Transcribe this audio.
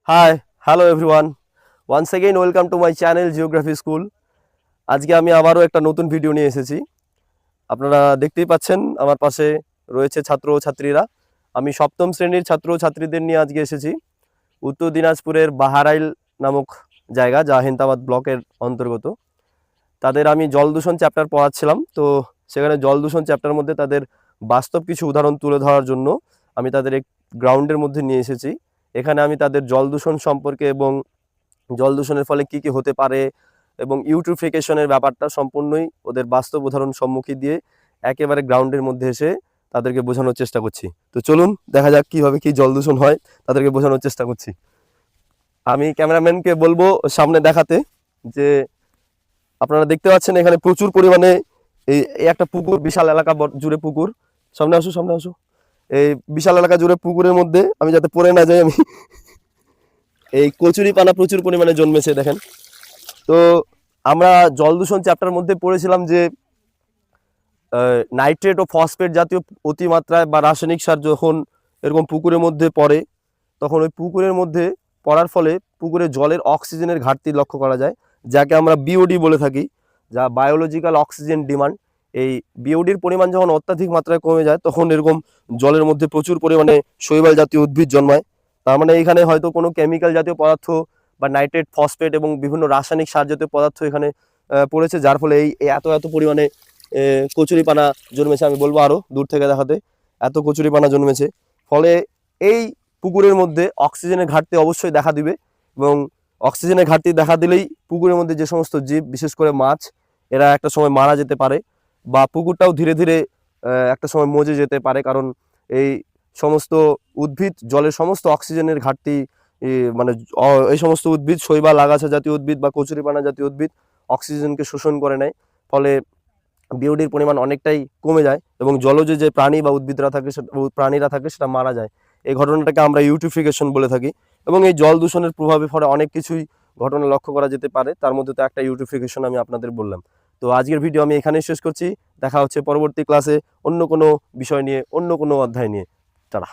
High, hello everyone. Once again welcome to my channel geography school. আজকে আমি আবারও একটা নতুন ভিডিও নিয়ে এসেছি। আপনারা দেখতেই পাচ্ছেন আমার পাশে রয়েছে ছাত্র ও ছাত্রীরা। আমি সপ্তম শ্রেণীর ছাত্র ও ছাত্রীদের নিয়ে আজকে এসেছি উত্তর দিনাজপুরের বাহারাইল নামক জায়গা, যা হেন্তাবাদ ব্লকের অন্তর্গত। তাদের আমি জল দূষণ চ্যাপ্টার পড়াচ্ছিলাম, তো সেখানে জল দূষণ চ্যাপ্টার মধ্যে তাদের বাস্তব কিছু উদাহরণ তুলে ধরার জন্য আমি তাদের এক গ্রাউন্ডের মধ্যে নিয়ে এসেছি। এখানে আমি তাদের জল দূষণ সম্পর্কে এবং জল দূষণের ফলে কী কী হতে পারে এবং ইউট্রিফিকেশনের ব্যাপারটা সম্পূর্ণই ওদের বাস্তব উদাহরণ সম্মুখীন দিয়ে একেবারে গ্রাউন্ডের মধ্যে এসে তাদেরকে বোঝানোর চেষ্টা করছি। তো চলুন দেখা যাক কীভাবে কী জল দূষণ হয়, তাদেরকে বোঝানোর চেষ্টা করছি। আমি ক্যামেরাম্যানকে বলবো সামনে দেখাতে যে আপনারা দেখতে পাচ্ছেন এখানে প্রচুর পরিমাণে এই একটা পুকুর, বিশাল এলাকা জুড়ে পুকুর। সামনে আসো, সামনে আসো। এই বিশাল এলাকা জুড়ে পুকুরের মধ্যে আমি যাতে পড়ে না যাই, আমি এই কচুরি পানা প্রচুর পরিমাণে জন্মেছে দেখেন। তো আমরা জল দূষণ চ্যাপ্টার মধ্যে পড়েছিলাম যে নাইট্রেট ও ফসফেট জাতীয় অতিমাত্রায় বা রাসায়নিক সার যখন এরকম পুকুরের মধ্যে পড়ে, তখন ওই পুকুরের মধ্যে পড়ার ফলে পুকুরে জলের অক্সিজেনের ঘাটতি লক্ষ্য করা যায়, যাকে আমরা বিওডি বলে থাকি, যা বায়োলজিক্যাল অক্সিজেন ডিমান্ড। এই বিওডির পরিমাণ যখন অত্যাধিক মাত্রায় কমে যায়, তখন এরকম জলের মধ্যে প্রচুর পরিমাণে শৈবাল জাতীয় উদ্ভিদ জন্মায়। তার মানে এখানে হয়তো কোনো কেমিক্যাল জাতীয় পদার্থ বা নাইট্রেট, ফসফেট এবং বিভিন্ন রাসায়নিক সার জাতীয় পদার্থ এখানে পড়েছে, যার ফলে এই এত এত পরিমাণে কচুরিপানা জন্মেছে। আমি বলবো আরও দূর থেকে দেখাতে, এত কচুরিপানা জন্মেছে। ফলে এই পুকুরের মধ্যে অক্সিজেনের ঘাটতি অবশ্যই দেখা দিবে, এবং অক্সিজেনের ঘাটতি দেখা দিলেই পুকুরের মধ্যে যে সমস্ত জীব, বিশেষ করে মাছ, এরা একটা সময় মারা যেতে পারে, বা পুকুরটাও ধীরে ধীরে একটা সময় মজে যেতে পারে। কারণ এই সমস্ত উদ্ভিদ জলের সমস্ত অক্সিজেনের ঘাটতি, মানে এই সমস্ত উদ্ভিদ, শৈবাল, আগাছা জাতীয় উদ্ভিদ বা কচুরিপানা জাতীয় উদ্ভিদ অক্সিজেনকে শোষণ করে নেয়। ফলে বিওডির পরিমাণ অনেকটাই কমে যায় এবং জলজ যে প্রাণী বা উদ্ভিদরা থাকে, প্রাণীরা থাকে, সেটা মারা যায়। এই ঘটনাটাকে আমরা ইউট্রিফিকেশন বলে থাকি। এবং এই জল দূষণের প্রভাবে ফলে অনেক কিছুই ঘটনা লক্ষ্য করা যেতে পারে, তার মধ্যে তো একটা ইউট্রিফিকেশন আমি আপনাদের বললাম। তো আজকের ভিডিও আমি এখানেই শেষ করছি। দেখা হচ্ছে পরবর্তী ক্লাসে অন্য কোনো বিষয় নিয়ে, অন্য কোনো অধ্যায় নিয়ে। টাটা।